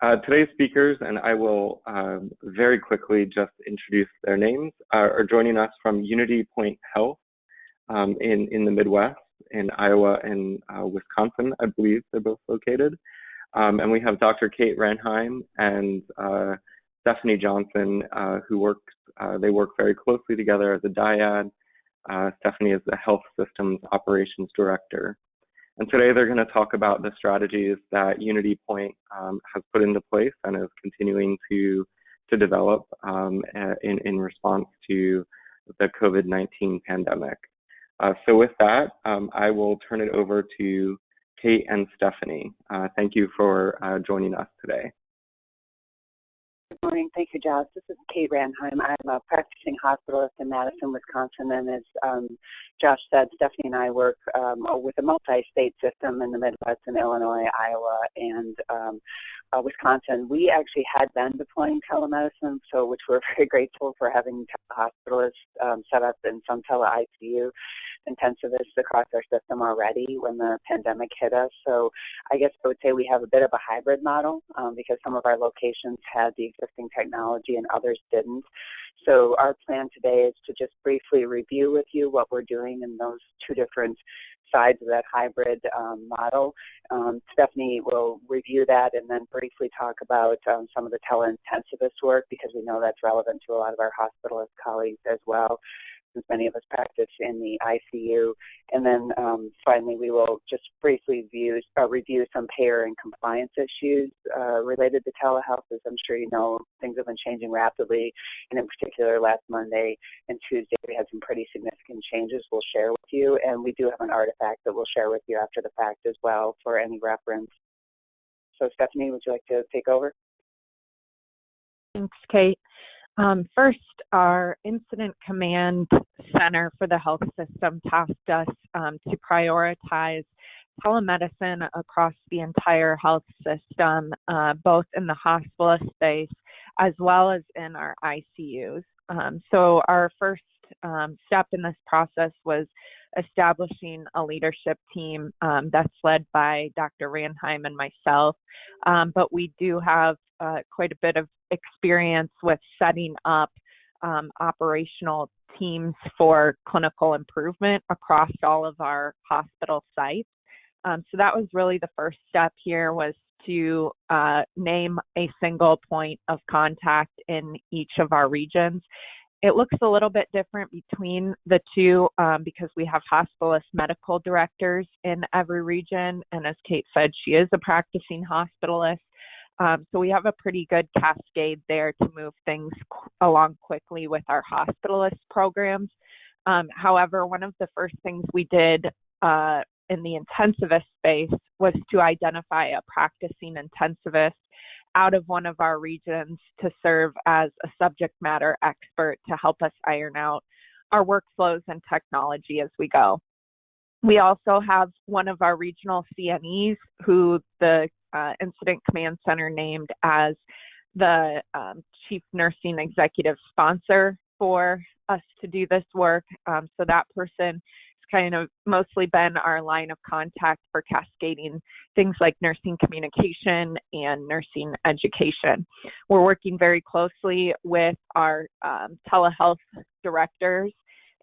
Today's speakers, and I will very quickly just introduce their names, are joining us from UnityPoint Health in the Midwest, in Iowa and Wisconsin, I believe they're both located. And we have Dr. Cate Ranheim and Stephanie Johnson, they work very closely together as a dyad. Stephanie is the Health Systems Operations Director. And today they're going to talk about the strategies that UnityPoint has put into place and is continuing to develop in response to the COVID-19 pandemic. So with that, I will turn it over to Cate and Stephanie. Thank you for joining us today. Good morning. Thank you, Josh. This is Cate Ranheim. I'm a practicing hospitalist in Madison, Wisconsin, and as Josh said, Stephanie and I work with a multi-state system in the Midwest in Illinois, Iowa, and Wisconsin. We actually had been deploying telemedicine, which we're very grateful for having telehospitalists set up in some tele-ICU intensivists across our system already when the pandemic hit us. So I guess I would say we have a bit of a hybrid model because some of our locations had the existing technology and others didn't. So our plan today is to just briefly review with you what we're doing in those two different sides of that hybrid model. Stephanie will review that and then briefly talk about some of the tele-intensivist work because we know that's relevant to a lot of our hospitalist colleagues as well, since many of us practice in the ICU. And then finally, we will just briefly review some payer and compliance issues related to telehealth. As I'm sure you know, things have been changing rapidly, and in particular, last Monday and Tuesday, we had some pretty significant changes we'll share with you, and we do have an artifact that we'll share with you after the fact as well for any reference. So Stephanie, would you like to take over? Thanks, Cate. First, our Incident Command Center for the health system tasked us to prioritize telemedicine across the entire health system, both in the hospitalist space as well as in our ICUs. So our first step in this process was establishing a leadership team that's led by Dr. Ranheim and myself, but we do have quite a bit of experience with setting up operational teams for clinical improvement across all of our hospital sites. So that was really the first step here, was to name a single point of contact in each of our regions. It looks a little bit different between the two because we have hospitalist medical directors in every region, and as Cate said, she is a practicing hospitalist. So we have a pretty good cascade there to move things along quickly with our hospitalist programs. However, one of the first things we did in the intensivist space was to identify a practicing intensivist out of one of our regions to serve as a subject matter expert to help us iron out our workflows and technology as we go. We also have one of our regional CNEs who the Incident Command Center named as the Chief Nursing Executive Sponsor for us to do this work. So that person has kind of mostly been our line of contact for cascading things like nursing communication and nursing education. We're working very closely with our telehealth directors,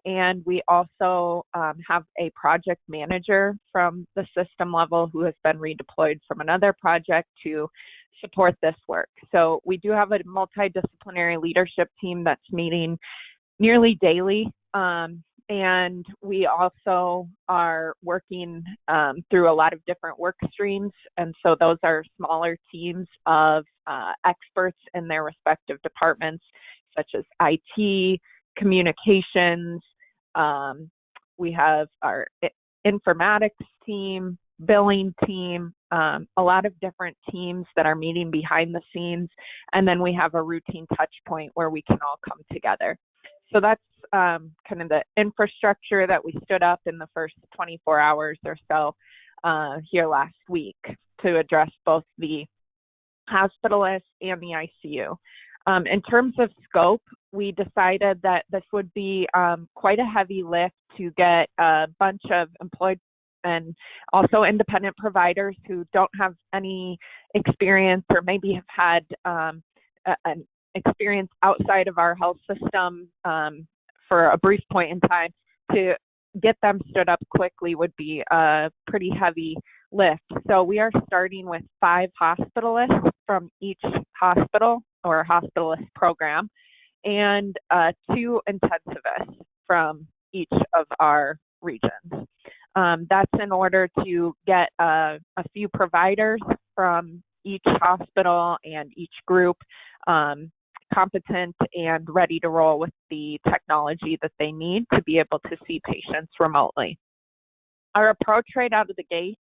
and we also have a project manager from the system level who has been redeployed from another project to support this work. So we do have a multidisciplinary leadership team that's meeting nearly daily. And we also are working through a lot of different work streams. And so those are smaller teams of experts in their respective departments, such as IT, communications. We have our informatics team, billing team, a lot of different teams that are meeting behind the scenes. And then we have a routine touch point where we can all come together. So that's kind of the infrastructure that we stood up in the first 24 hours or so here last week to address both the hospitalist and the ICU. In terms of scope, we decided that this would be quite a heavy lift to get a bunch of employed and also independent providers who don't have any experience or maybe have had an experience outside of our health system for a brief point in time. To get them stood up quickly would be a pretty heavy lift. So we are starting with 5 hospitalists from each hospital or hospitalist program, and 2 intensivists from each of our regions. That's in order to get a few providers from each hospital and each group competent and ready to roll with the technology that they need to be able to see patients remotely. Our approach right out of the gate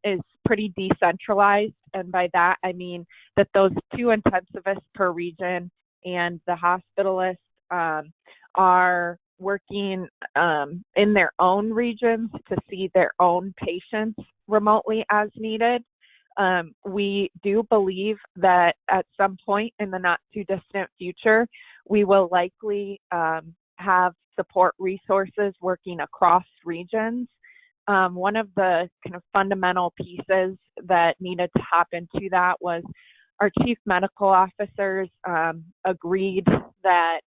is pretty decentralized, and by that I mean that those 2 intensivists per region and the hospitalists are working in their own regions to see their own patients remotely as needed. We do believe that at some point in the not too distant future, we will likely have support resources working across regions. One of the kind of fundamental pieces that needed to happen to that was our chief medical officers agreed that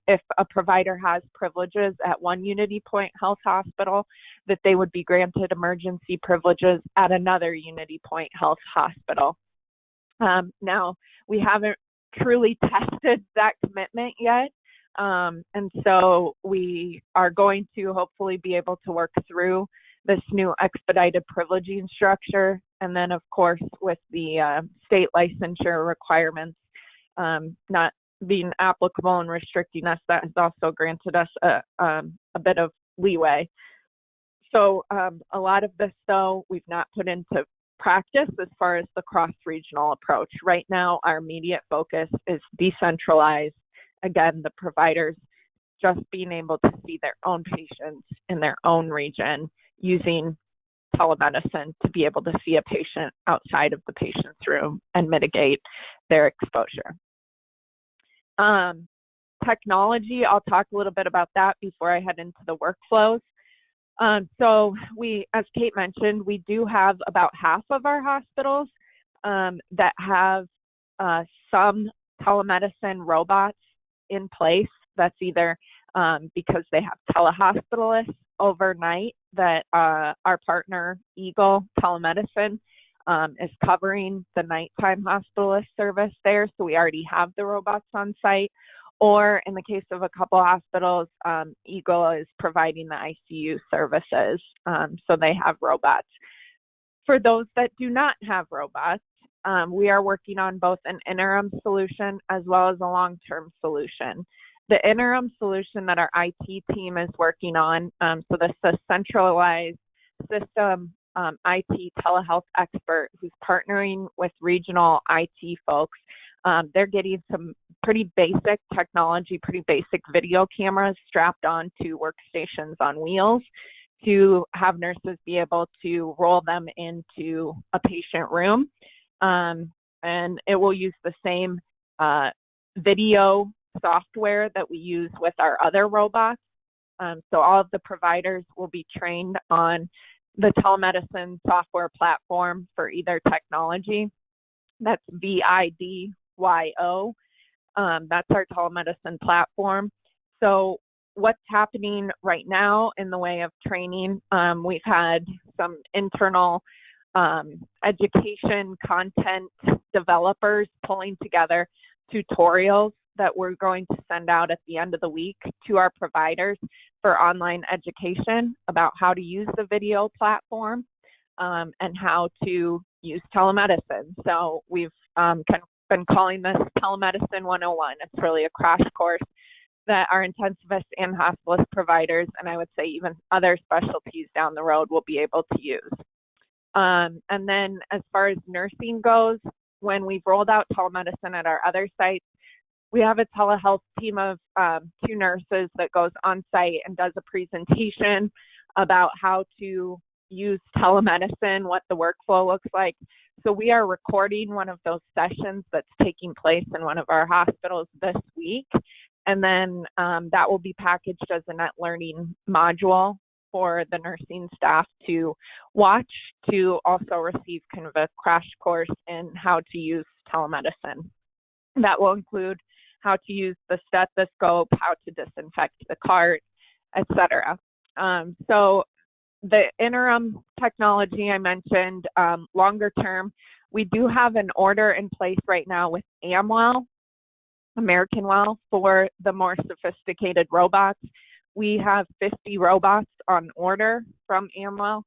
if a provider has privileges at one UnityPoint Health hospital, that they would be granted emergency privileges at another UnityPoint Health hospital. Now, we haven't truly tested that commitment yet, and so we are going to hopefully be able to work through this new expedited privileging structure, and then, of course, with the state licensure requirements not being applicable and restricting us, that has also granted us a bit of leeway. So a lot of this, though, we've not put into practice as far as the cross-regional approach. Right now, our immediate focus is decentralized. Again, the providers just being able to see their own patients in their own region using telemedicine to be able to see a patient outside of the patient's room and mitigate their exposure. Technology, I'll talk a little bit about that before I head into the workflows. So we, as Cate mentioned, we do have about half of our hospitals that have some telemedicine robots in place. That's either because they have telehospitalists overnight that our partner, Eagle Telemedicine, is covering the nighttime hospitalist service there, so we already have the robots on site. Or in the case of a couple hospitals, Eagle is providing the ICU services, so they have robots. For those that do not have robots, we are working on both an interim solution as well as a long-term solution. The interim solution that our IT team is working on, so this is a centralized system IT telehealth expert who's partnering with regional IT folks. They're getting some pretty basic technology, pretty basic video cameras strapped onto workstations on wheels to have nurses be able to roll them into a patient room. And it will use the same video software that we use with our other robots. So all of the providers will be trained on the telemedicine software platform for either technology. That's VIDYO. That's our telemedicine platform. So what's happening right now in the way of training, we've had some internal education content developers pulling together tutorials that we're going to send out at the end of the week to our providers for online education about how to use the video platform and how to use telemedicine. So we've kind of been calling this Telemedicine 101. It's really a crash course that our intensivists and hospitalist providers, and I would say even other specialties down the road, will be able to use. And then as far as nursing goes, when we've rolled out telemedicine at our other sites, we have a telehealth team of 2 nurses that goes on site and does a presentation about how to use telemedicine, what the workflow looks like. So we are recording one of those sessions that's taking place in one of our hospitals this week. And then that will be packaged as a net learning module for the nursing staff to watch, to also receive kind of a crash course in how to use telemedicine. That will include how to use the stethoscope, how to disinfect the cart, etc. So the interim technology I mentioned, longer term, we do have an order in place right now with American Well, for the more sophisticated robots. We have 50 robots on order from Amwell.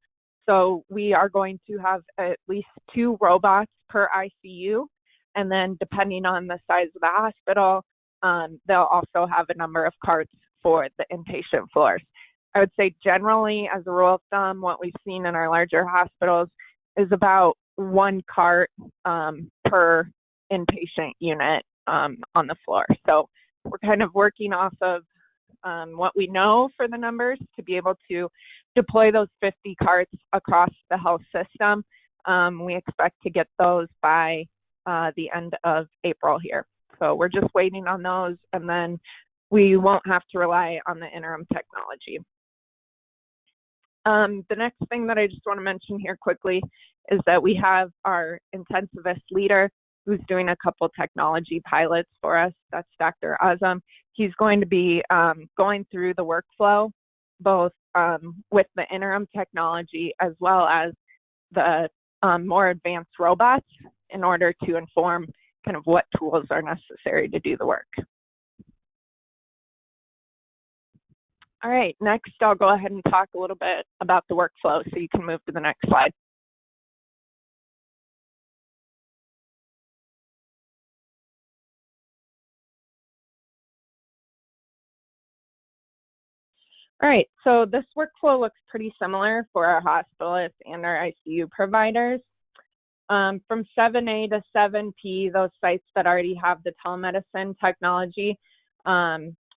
So we are going to have at least 2 robots per ICU. And then depending on the size of the hospital, they'll also have a number of carts for the inpatient floors. I would say generally, as a rule of thumb, what we've seen in our larger hospitals is about 1 cart per inpatient unit on the floor. So we're kind of working off of what we know for the numbers to be able to deploy those 50 carts across the health system. We expect to get those by the end of April here. So we're just waiting on those, and then we won't have to rely on the interim technology. The next thing that I just want to mention here quickly is that we have our intensivist leader who's doing a couple technology pilots for us. That's Dr. Azam. He's going to be going through the workflow, both with the interim technology as well as the more advanced robots, in order to inform kind of what tools are necessary to do the work. All right, next I'll go ahead and talk a little bit about the workflow, so you can move to the next slide. All right, so this workflow looks pretty similar for our hospitalists and our ICU providers. From 7A to 7P, those sites that already have the telemedicine technology,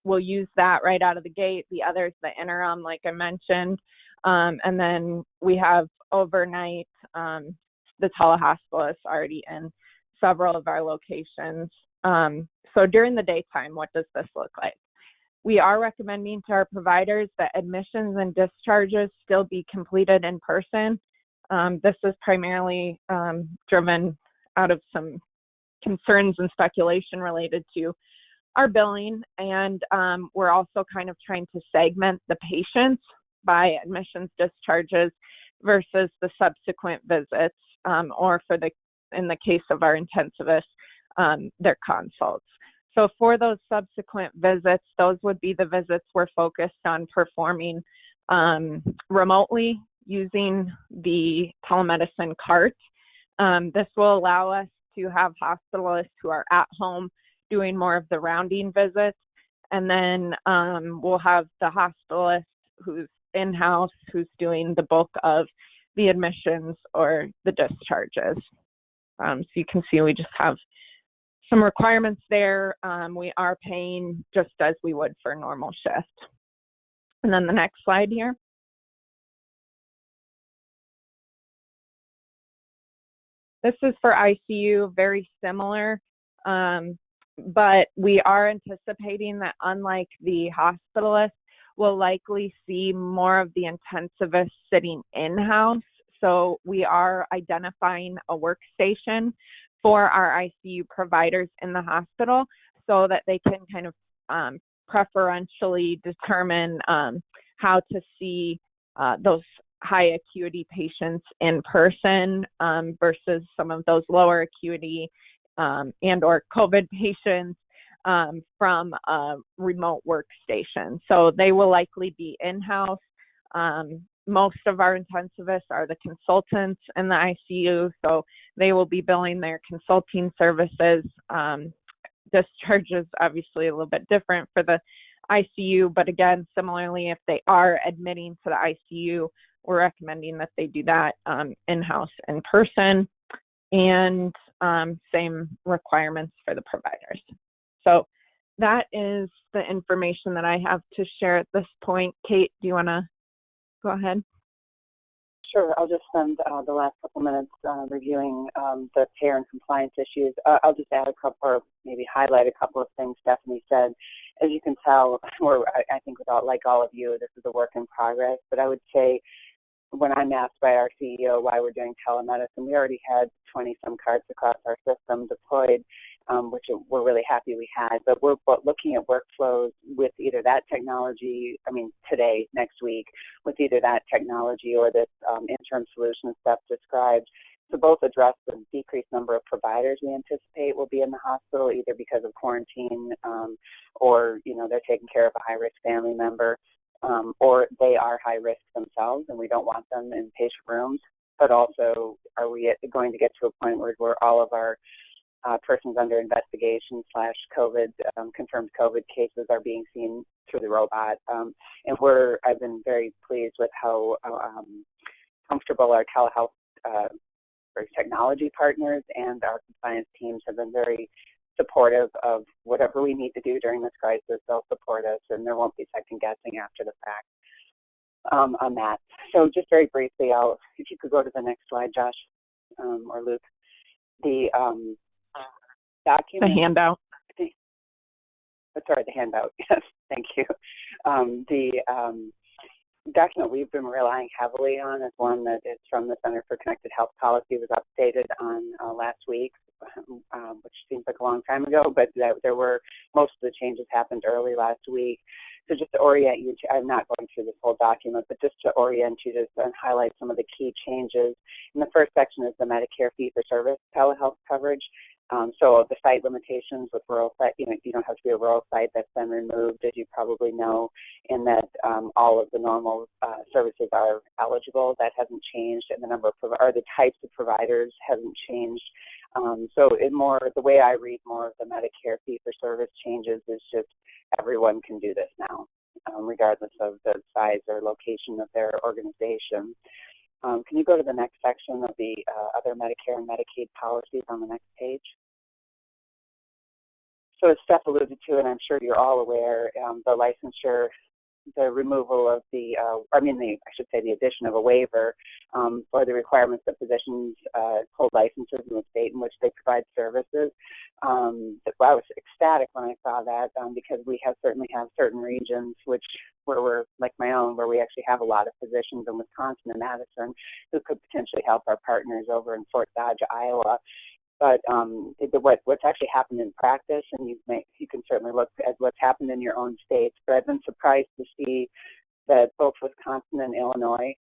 will use that right out of the gate. The others, the interim, like I mentioned. And then we have overnight, the telehospitalists already in several of our locations. So during the daytime, what does this look like? We are recommending to our providers that admissions and discharges still be completed in person. This is primarily driven out of some concerns and speculation related to our billing, and we're also kind of trying to segment the patients by admissions, discharges versus the subsequent visits, or in the case of our intensivists, their consults. So for those subsequent visits, those would be the visits we're focused on performing remotely using the telemedicine cart. This will allow us to have hospitalists who are at home doing more of the rounding visits, and then we'll have the hospitalist who's in-house, who's doing the bulk of the admissions or the discharges. So you can see we just have some requirements there. We are paying just as we would for a normal shift. And then the next slide here. This is for ICU, very similar, but we are anticipating that unlike the hospitalist, we'll likely see more of the intensivists sitting in-house. So we are identifying a workstation for our ICU providers in the hospital so that they can kind of preferentially determine how to see those high acuity patients in person versus some of those lower acuity and or COVID patients from a remote workstation. So they will likely be in-house. Most of our intensivists are the consultants in the ICU, so they will be billing their consulting services. Discharge is obviously a little bit different for the ICU, but again, similarly, if they are admitting to the ICU, we're recommending that they do that in-house in person, and same requirements for the providers. So that is the information that I have to share at this point. Kate, do you want to go ahead? Sure. I'll just spend the last couple minutes reviewing the payer and compliance issues. I'll just add a couple, or maybe highlight a couple of things Stephanie said. as you can tell, I think like all of you, this is a work in progress, but I would say when I'm asked by our CEO why we're doing telemedicine, we already had 20-some carts across our system deployed, which we're really happy we had. But we're looking at workflows with either that technology, today, next week, with either that technology or this interim solution stuff described to both address the decreased number of providers we anticipate will be in the hospital, either because of quarantine or, they're taking care of a high-risk family member, or they are high risk themselves and we don't want them in patient rooms. But also, are we going to get to a point where all of our persons under investigation / COVID, confirmed COVID cases are being seen through the robot? And I've been very pleased with how comfortable our telehealth technology partners and our compliance teams have been very supportive of whatever we need to do during this crisis. They'll support us, and there won't be second guessing after the fact on that. So just very briefly, if you could go to the next slide, Josh or Luke, the document. The handout. Sorry, the handout. Yes, thank you. The document we've been relying heavily on is one that is from the Center for Connected Health Policy. It was updated on last week, which seems like a long time ago, but most of the changes happened early last week. So just to orient you, I'm not going through this whole document, but just to orient you and highlight some of the key changes. In the first section is the Medicare fee-for-service telehealth coverage. So the site limitations with rural site, you don't have to be a rural site. That's been removed, as you probably know, in that all of the normal services are eligible. That hasn't changed, and the types of providers hasn't changed. So the way I read more of the Medicare fee-for-service changes is just everyone can do this now, regardless of the size or location of their organization. Can you go to the next section of the other Medicare and Medicaid policies on the next page? So as Steph alluded to, and I'm sure you're all aware, the licensure, the removal of the addition of a waiver for the requirements that physicians hold licenses in the state in which they provide services. I was ecstatic when I saw that because we certainly have certain regions where we're like my own, where we actually have a lot of physicians in Wisconsin and Madison who could potentially help our partners over in Fort Dodge, Iowa. But what's actually happened in practice, and you can certainly look at what's happened in your own states, but I've been surprised to see that both Wisconsin and Illinois,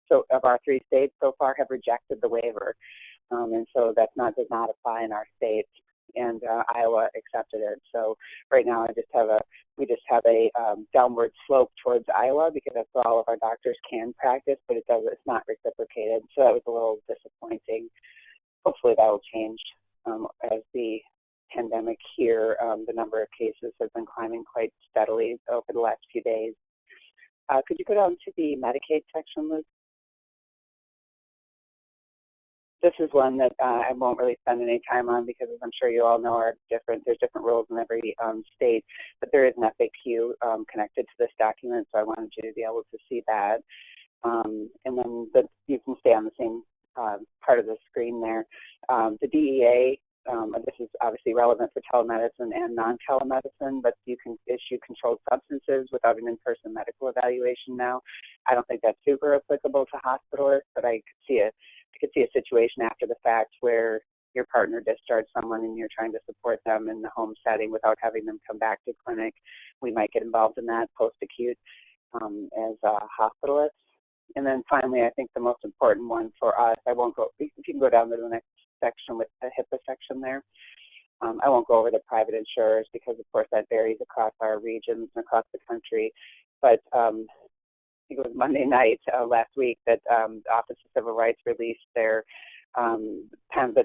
so of our three states so far, have rejected the waiver. And so that does not apply in our states, and Iowa accepted it. So right now we just have a downward slope towards Iowa because that's where all of our doctors can practice, but it's not reciprocated. So that was a little disappointing. Hopefully that will change as the pandemic here. The number of cases has been climbing quite steadily over the last few days. Could you go down to the Medicaid section, Luke? This is one that I won't really spend any time on because, as I'm sure you all know, there's different rules in every state, but there is an FAQ connected to this document, so I wanted you to be able to see that. And then you can stay on the same part of the screen there. The DEA, this is obviously relevant for telemedicine and non-telemedicine, but you can issue controlled substances without an in-person medical evaluation now. I don't think that's super applicable to hospitalists, but I could see a situation after the fact where your partner discharged someone and you're trying to support them in the home setting without having them come back to clinic. We might get involved in that post-acute as hospitalists. And then finally, I think the most important one for us, if you can go down to the next section with the HIPAA section there. I won't go over the private insurers because, of course, that varies across our regions and across the country. But I think it was Monday night last week that the Office of Civil Rights released that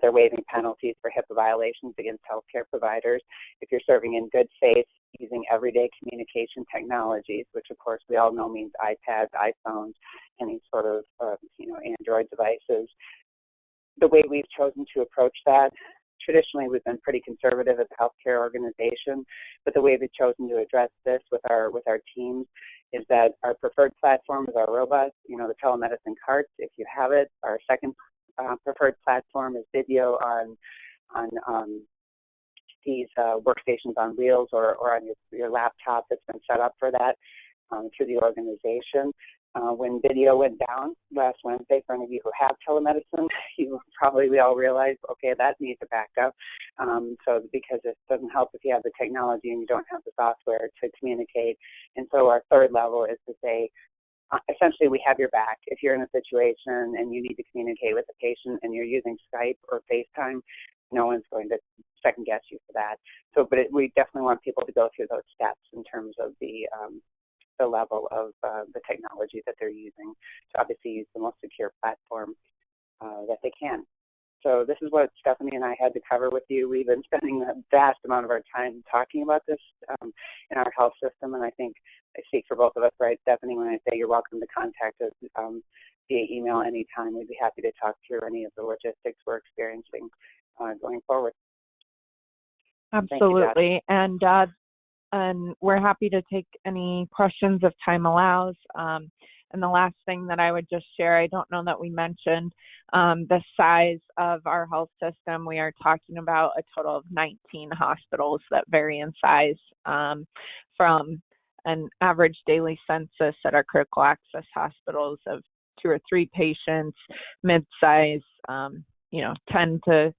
they're waiving penalties for HIPAA violations against healthcare providers if you're serving in good faith using everyday communication technologies, which of course we all know means iPads, iPhones, any sort of Android devices. The way we've chosen to approach that, traditionally we've been pretty conservative as a healthcare organization, but the way we've chosen to address this with our teams is that our preferred platform is our robust, the telemedicine carts, if you have it. Our second preferred platform is video on these workstations on wheels or on your laptop that's been set up for that through the organization. When video went down last Wednesday, for any of you who have telemedicine, we all realized, okay, that needs a backup. So because it doesn't help if you have the technology and you don't have the software to communicate. And so our third level is to say, essentially, we have your back. If you're in a situation and you need to communicate with the patient and you're using Skype or FaceTime, no one's going to second guess you for that. So, but we definitely want people to go through those steps in terms of the level of the technology that they're using to obviously use the most secure platform that they can. So this is what Stephanie and I had to cover with you. We've been spending a vast amount of our time talking about this in our health system, and I think I speak for both of us, right, Stephanie, when I say you're welcome to contact us via email anytime. We'd be happy to talk through any of the logistics we're experiencing going forward. Absolutely. And we're happy to take any questions if time allows. And the last thing that I would just share, I don't know that we mentioned the size of our health system. We are talking about a total of 19 hospitals that vary in size from an average daily census at our critical access hospitals of 2 or 3 patients, mid-size, 10 to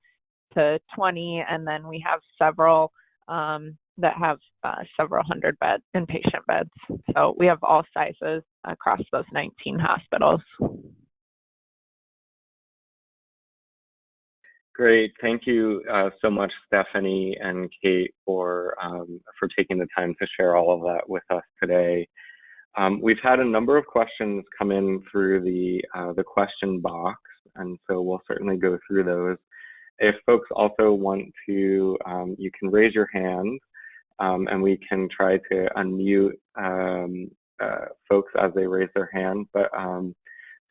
20, and then we have several that have several hundred inpatient beds. So we have all sizes across those 19 hospitals. Great. Thank you so much, Stephanie and Cate, for taking the time to share all of that with us today. We've had a number of questions come in through the question box, and so we'll certainly go through those. If folks also want to, you can raise your hand, and we can try to unmute folks as they raise their hand. But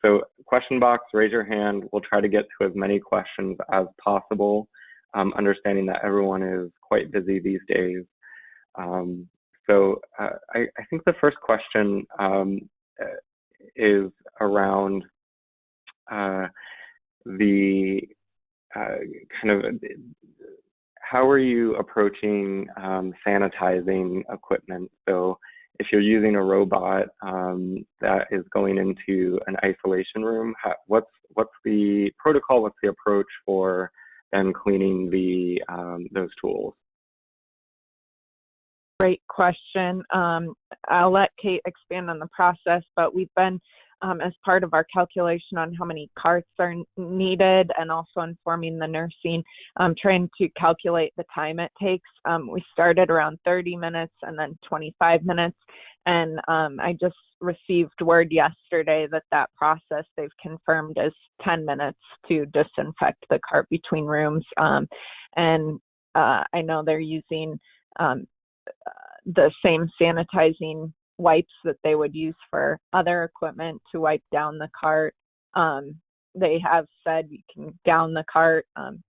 so question box, raise your hand. We'll try to get to as many questions as possible, understanding that everyone is quite busy these days. So I think the first question is around the kind of how are you approaching sanitizing equipment? So if you're using a robot that is going into an isolation room, what's the protocol? What's the approach for then cleaning those tools? Great question. I'll let Cate expand on the process, but we've been, as part of our calculation on how many carts are needed and also informing the nursing, trying to calculate the time it takes. We started around 30 minutes and then 25 minutes. And I just received word yesterday that process they've confirmed is 10 minutes to disinfect the cart between rooms. And I know they're using the same sanitizing wipes that they would use for other equipment to wipe down the cart. They have said you can down the cart.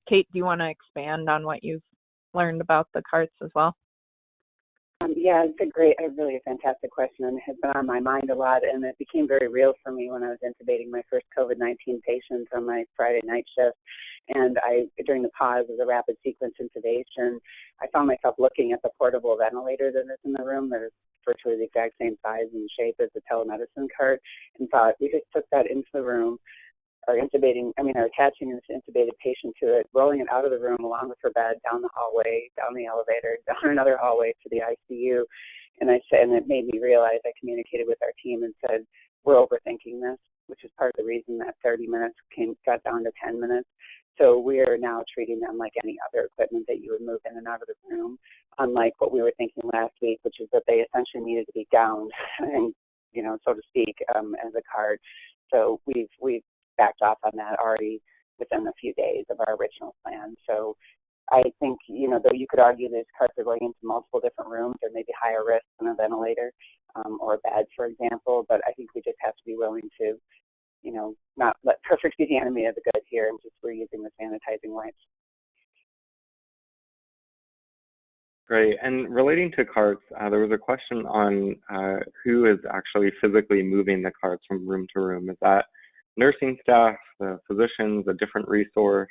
Cate, do you want to expand on what you've learned about the carts as well? Yeah, it's a really fantastic question, and it has been on my mind a lot, and it became very real for me when I was intubating my first COVID-19 patient on my Friday night shift. And during the pause of the rapid sequence intubation, I found myself looking at the portable ventilator that is in the room that is virtually the exact same size and shape as the telemedicine cart, and thought, we just took that into the room, are attaching this intubated patient to it, rolling it out of the room along with her bed, down the hallway, down the elevator, down another hallway to the ICU. And it made me realize, I communicated with our team and said, we're overthinking this, which is part of the reason that 30 minutes got down to 10 minutes. So we are now treating them like any other equipment that you would move in and out of the room, unlike what we were thinking last week, which is that they essentially needed to be downed and, so to speak, as a cart. So we've backed off on that already within a few days of our original plan. So I think, though you could argue these carts are going into multiple different rooms, or maybe higher risk than a ventilator or a bed, for example, but I think we just have to be willing to, not let perfect be the enemy of the good here, and just we're using the sanitizing wipes. Great. And relating to carts, there was a question on who is actually physically moving the carts from room to room. Is that nursing staff, the physicians, a different resource?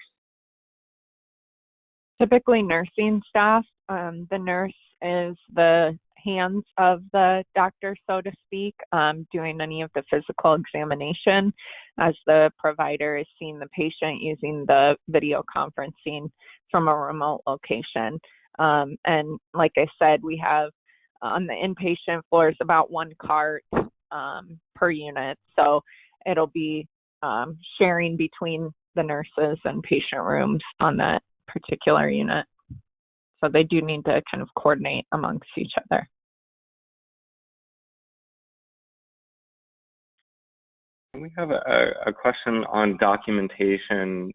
typically nursing staff. The nurse is the hands of the doctor, so to speak, doing any of the physical examination as the provider is seeing the patient using the video conferencing from a remote location. And like I said, we have on the inpatient floors about one cart per unit. So it'll be sharing between the nurses and patient rooms on that particular unit. So they do need to kind of coordinate amongst each other. We have a question on documentation.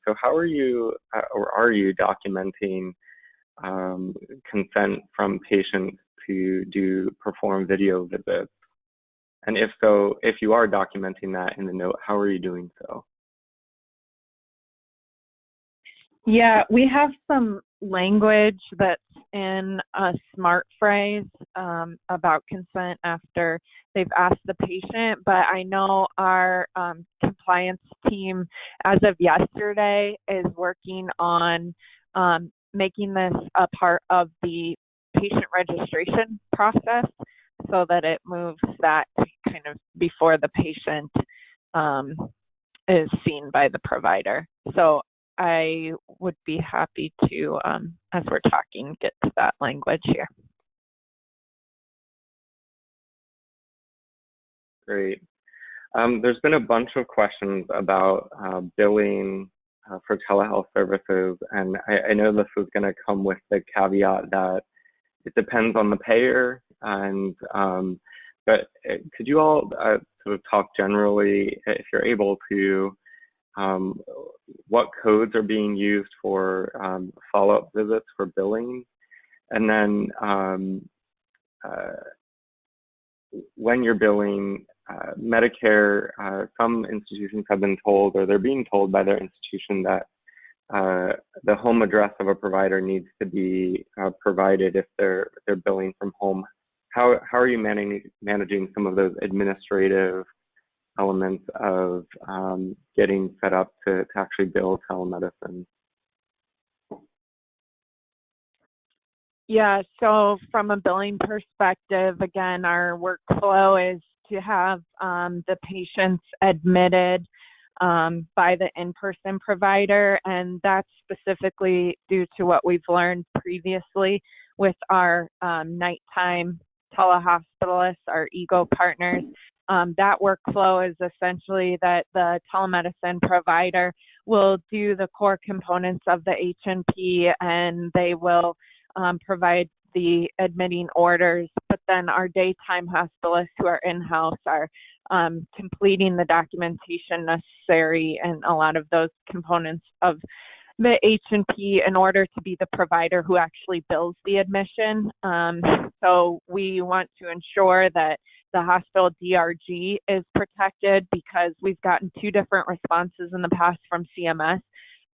So how are you, or are you documenting consent from patients to perform video visits? And if so, if you are documenting that in the note, how are you doing so? Yeah, we have some language that's in a smart phrase about consent after they've asked the patient, but I know our compliance team, as of yesterday, is working on making this a part of the patient registration process so that it moves that kind of before the patient is seen by the provider. So I would be happy to, as we're talking, get to that language here. Great. There's been a bunch of questions about billing for telehealth services, and I know this is going to come with the caveat that it depends on the payer. And but could you all sort of talk generally, if you're able to, what codes are being used for follow-up visits for billing, and then when you're billing Medicare, some institutions have been told, or they're being told by their institution, that the home address of a provider needs to be provided if they're billing from home. How are you managing some of those administrative elements of getting set up to actually bill telemedicine? Yeah, so from a billing perspective, again, our workflow is to have the patients admitted by the in-person provider, and that's specifically due to what we've learned previously with our nighttime telehospitalists, our EGO partners. That workflow is essentially that the telemedicine provider will do the core components of the H&P, and they will provide the admitting orders, but then our daytime hospitalists who are in-house are completing the documentation necessary and a lot of those components of the H&P in order to be the provider who actually bills the admission. So we want to ensure that the hospital DRG is protected, because we've gotten two different responses in the past from CMS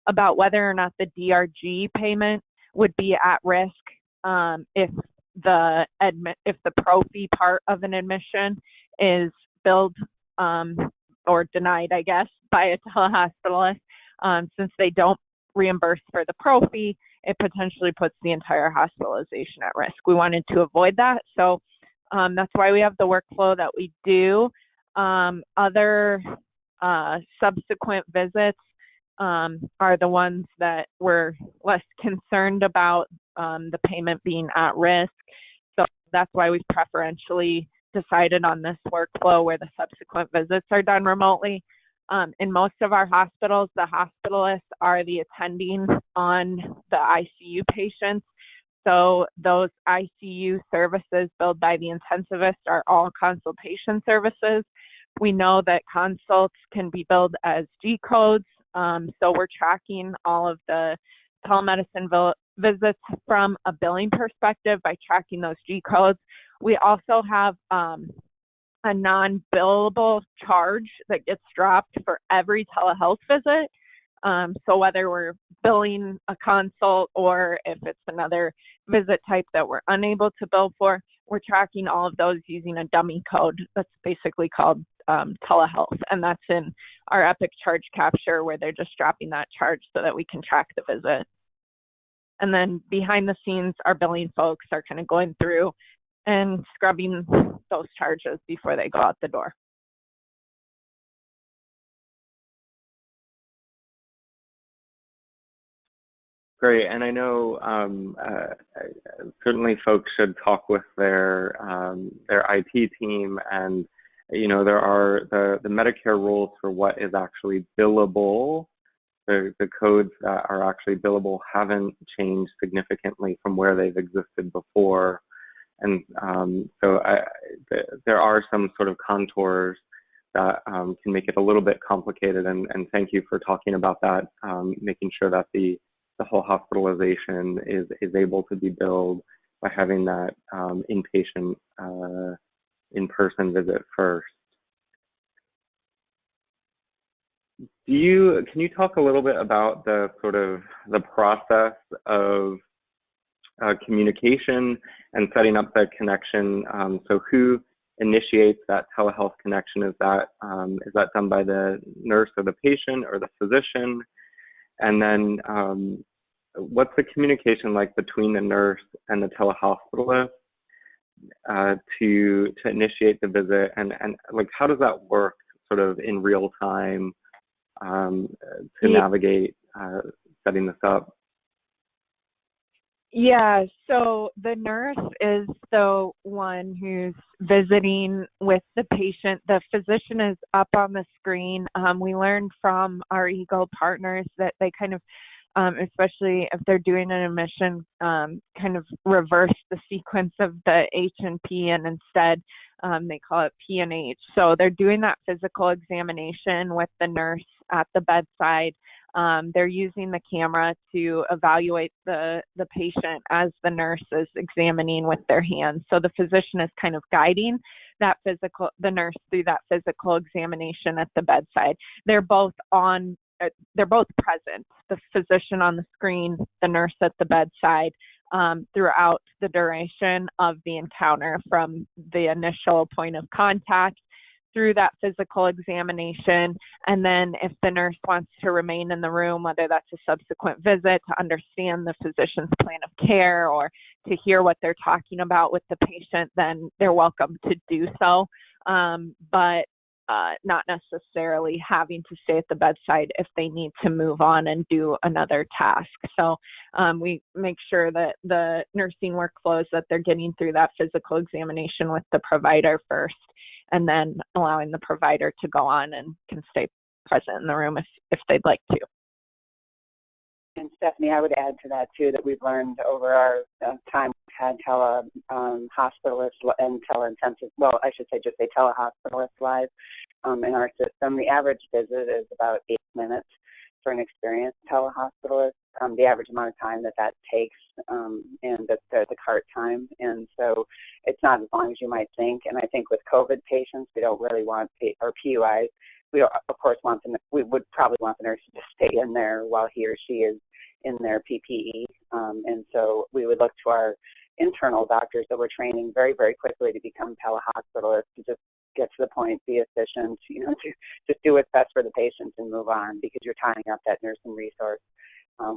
about whether or not the DRG payment would be at risk if the pro fee part of an admission is billed or denied, I guess, by a telehospitalist. Since they don't reimburse for the pro fee, it potentially puts the entire hospitalization at risk. We wanted to avoid that, so that's why we have the workflow that we do. Other subsequent visits are the ones that we're less concerned about the payment being at risk. So that's why we've preferentially decided on this workflow where the subsequent visits are done remotely. In most of our hospitals, the hospitalists are the attending on the ICU patients. So those ICU services billed by the intensivist are all consultation services. We know that consults can be billed as G codes. So we're tracking all of the telemedicine visits from a billing perspective by tracking those G codes. We also have a non-billable charge that gets dropped for every telehealth visit. So whether we're billing a consult or if it's another visit type that we're unable to bill for, we're tracking all of those using a dummy code that's basically called telehealth. And that's in our Epic charge capture, where they're just dropping that charge so that we can track the visit. And then behind the scenes, our billing folks are kind of going through and scrubbing those charges before they go out the door. Great, and I know certainly folks should talk with their IT team, and there are the Medicare rules for what is actually billable. The codes that are actually billable haven't changed significantly from where they've existed before, and so there are some sort of contours that can make it a little bit complicated. And thank you for talking about that, making sure that the whole hospitalization is able to be billed by having that inpatient in-person visit first. Can you talk a little bit about the process of communication and setting up the connection? So who initiates that telehealth connection? Is that done by the nurse or the patient or the physician? And then what's the communication like between the nurse and the telehospitalist to initiate the visit? And like, how does that work sort of in real time to navigate setting this up? Yeah, so the nurse is the one who's visiting with the patient. The physician is up on the screen. We learned from our EGLE partners that they kind of, especially if they're doing an admission, kind of reverse the sequence of the H and P, and instead they call it P and H. So they're doing that physical examination with the nurse at the bedside. They're using the camera to evaluate the patient as the nurse is examining with their hands. So the physician is kind of guiding the nurse through that physical examination at the bedside. They're both present, the physician on the screen, the nurse at the bedside, throughout the duration of the encounter, from the initial point of contact through that physical examination. And then if the nurse wants to remain in the room, whether that's a subsequent visit to understand the physician's plan of care or to hear what they're talking about with the patient, then they're welcome to do so. But not necessarily having to stay at the bedside if they need to move on and do another task. So we make sure that the nursing workflows that they're getting through that physical examination with the provider first, and then allowing the provider to go on and can stay present in the room if they'd like to. And Stephanie, I would add to that too that we've learned over our time we've had hospitalists and teleintensive, well, I should say just say telehospitalists live in our system. The average visit is about 8 minutes for an experienced telehospitalist. The average amount of time that takes, and the cart time, and so it's not as long as you might think. And I think with COVID patients, we don't really want, or PUIs, we of course we would probably want the nurse to just stay in there while he or she is in their PPE, and so we would look to our internal doctors that we're training very, very quickly to become telehospitalists, to just get to the point, be efficient, to just do what's best for the patient and move on, because you're tying up that nursing resource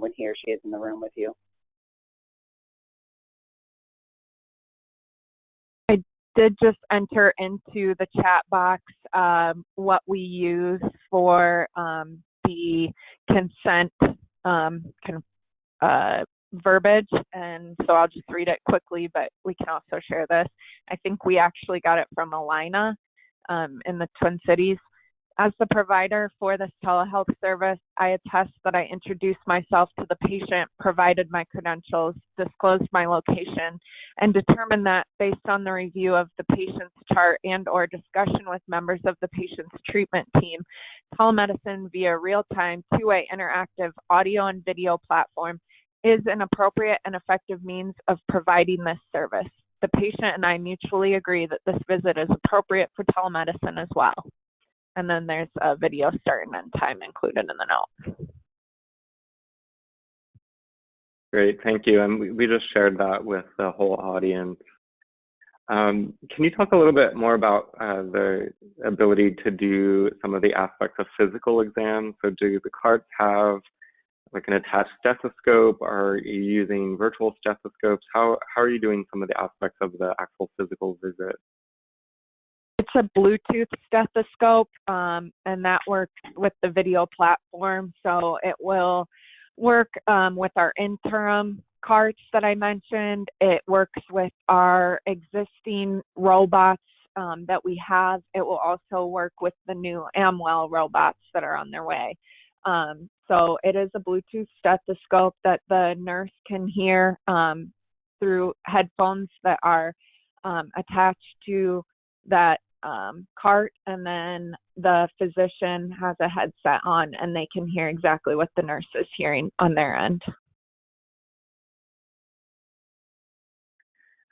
when he or she is in the room with you. I did just enter into the chat box what we use for the consent verbiage, and so I'll just read it quickly, but we can also share this. I think we actually got it from Alina in the Twin Cities. As the provider for this telehealth service, I attest that I introduced myself to the patient, provided my credentials, disclosed my location, and determined that based on the review of the patient's chart and or discussion with members of the patient's treatment team, telemedicine via real-time, two-way interactive audio and video platform is an appropriate and effective means of providing this service. The patient and I mutually agree that this visit is appropriate for telemedicine as well. And then there's a video start and end time included in the note. Great, thank you. And we just shared that with the whole audience. Can you talk a little bit more about the ability to do some of the aspects of physical exams? So do the carts have like an attached stethoscope? Are you using virtual stethoscopes? How are you doing some of the aspects of the actual physical visit? It's a Bluetooth stethoscope, and that works with the video platform. So it will work with our interim carts that I mentioned. It works with our existing robots that we have. It will also work with the new Amwell robots that are on their way. So it is a Bluetooth stethoscope that the nurse can hear through headphones that are attached to that cart, and then the physician has a headset on and they can hear exactly what the nurse is hearing on their end.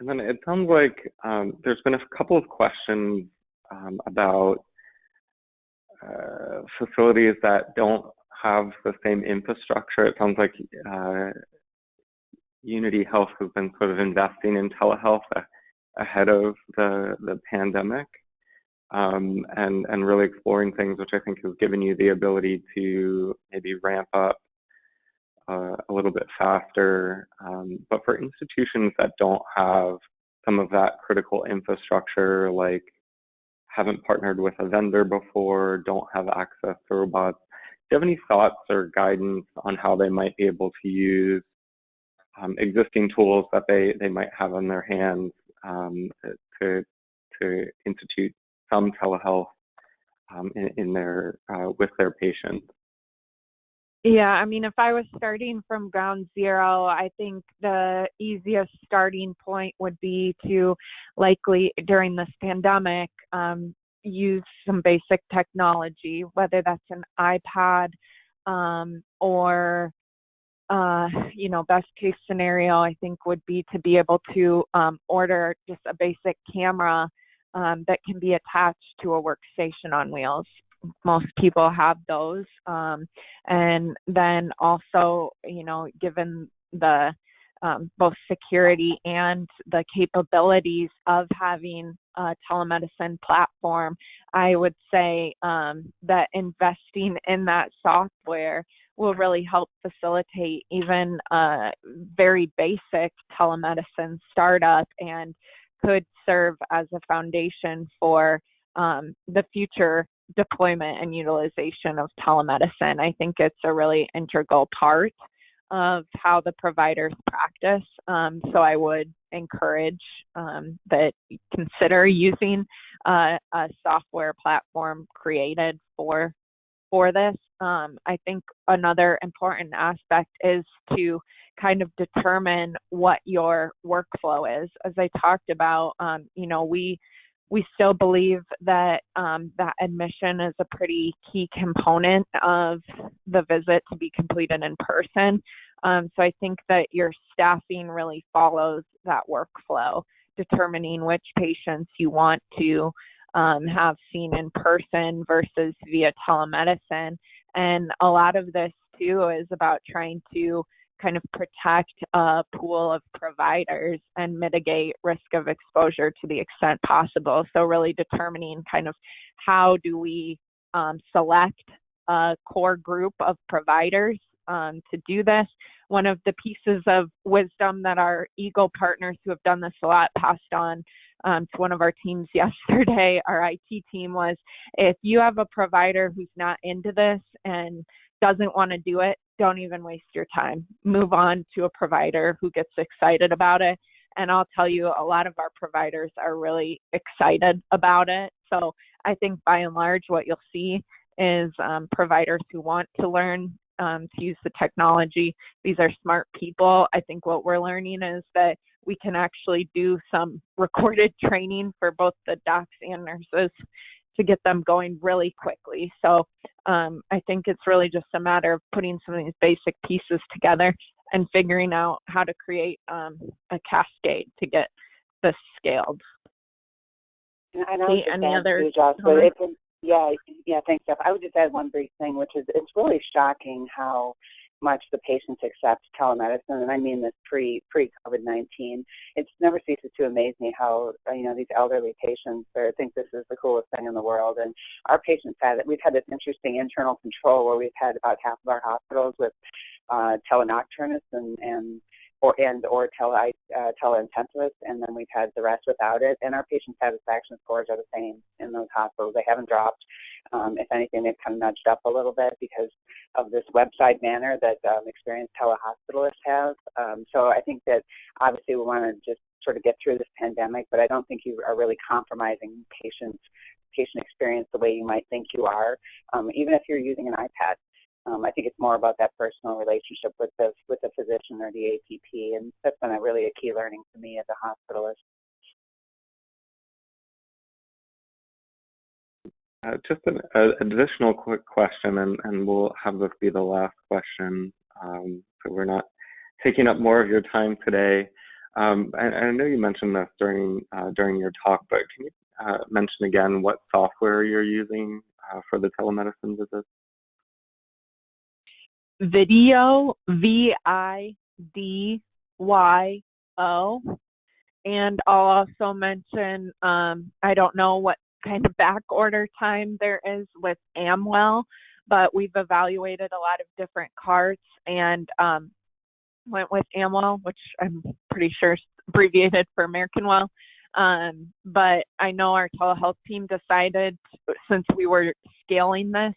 And then it sounds like there's been a couple of questions about facilities that don't have the same infrastructure. It sounds like Unity Health has been sort of investing in telehealth ahead of the pandemic, and really exploring things, which I think has given you the ability to maybe ramp up a little bit faster. But for institutions that don't have some of that critical infrastructure, like haven't partnered with a vendor before, don't have access to robots, do you have any thoughts or guidance on how they might be able to use existing tools that they might have in their hands to institute some telehealth in their with their patients? Yeah, I mean, if I was starting from ground zero, I think the easiest starting point would be to likely during this pandemic use some basic technology, whether that's an iPad or best case scenario, I think would be to be able to order just a basic camera that can be attached to a workstation on wheels. Most people have those. And then also, given the both security and the capabilities of having a telemedicine platform, I would say that investing in that software will really help facilitate even a very basic telemedicine startup and could serve as a foundation for the future deployment and utilization of telemedicine. I think it's a really integral part of how the providers practice. So I would encourage that you consider using a software platform created for this. I think another important aspect is to kind of determine what your workflow is. As I talked about, we still believe that that admission is a pretty key component of the visit to be completed in person. So I think that your staffing really follows that workflow, determining which patients you want to have seen in person versus via telemedicine. And a lot of this too is about trying to kind of protect a pool of providers and mitigate risk of exposure to the extent possible. So really determining kind of how do we select a core group of providers to do this. One of the pieces of wisdom that our Eagle partners who have done this a lot passed on to one of our teams yesterday, our IT team, was if you have a provider who's not into this and doesn't want to do it, don't even waste your time. Move on to a provider who gets excited about it. And I'll tell you, a lot of our providers are really excited about it. So I think by and large, what you'll see is providers who want to learn to use the technology. These are smart people. I think what we're learning is that we can actually do some recorded training for both the docs and nurses to get them going really quickly. So I think it's really just a matter of putting some of these basic pieces together and figuring out how to create a cascade to get this scaled. And I would just any other? Too, Josh, but thanks, Jeff. I would just add one brief thing, which is it's really shocking how much the patients accept telemedicine, and I mean this pre-COVID-19. It never ceases to amaze me how these elderly patients think this is the coolest thing in the world. And our patients we've had this interesting internal control where we've had about half of our hospitals with telenocturnists or teleintensivists, and then we've had the rest without it. And our patient satisfaction scores are the same in those hospitals. They haven't dropped. If anything, they've kind of nudged up a little bit because of this website manner that experienced telehospitalists have. So I think that obviously we want to just sort of get through this pandemic, but I don't think you are really compromising patient experience the way you might think you are, even if you're using an iPad. I think it's more about that personal relationship with the physician or the APP, and that's been really a key learning for me as a hospitalist. Just an additional quick question, and we'll have this be the last question, so we're not taking up more of your time today. And I know you mentioned this during your talk, but can you mention again what software you're using for the telemedicine visits? Video, VIDYO. And I'll also mention, I don't know what kind of back order time there is with Amwell, but we've evaluated a lot of different carts and went with Amwell, which I'm pretty sure is abbreviated for American Well. But I know our telehealth team decided, since we were scaling this,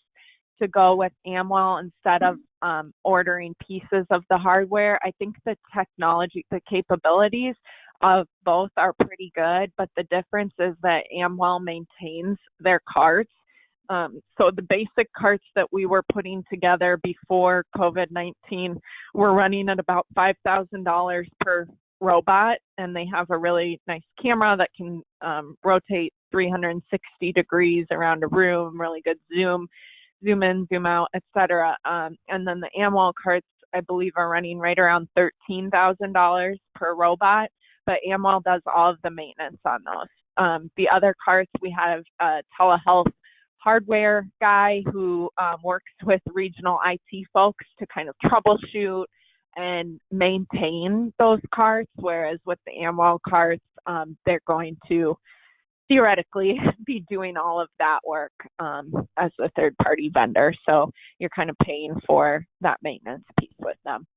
to go with Amwell instead of ordering pieces of the hardware. I think the technology, the capabilities of both are pretty good, but the difference is that Amwell maintains their carts. So the basic carts that we were putting together before COVID-19 were running at about $5,000 per robot, and they have a really nice camera that can rotate 360 degrees around a room, really good zoom in, zoom out, etc. And then the Amwell carts, I believe, are running right around $13,000 per robot, but Amwell does all of the maintenance on those. The other carts, we have a telehealth hardware guy who works with regional IT folks to kind of troubleshoot and maintain those carts, whereas with the Amwell carts, they're going to theoretically be doing all of that work as a third-party vendor. So you're kind of paying for that maintenance piece with them.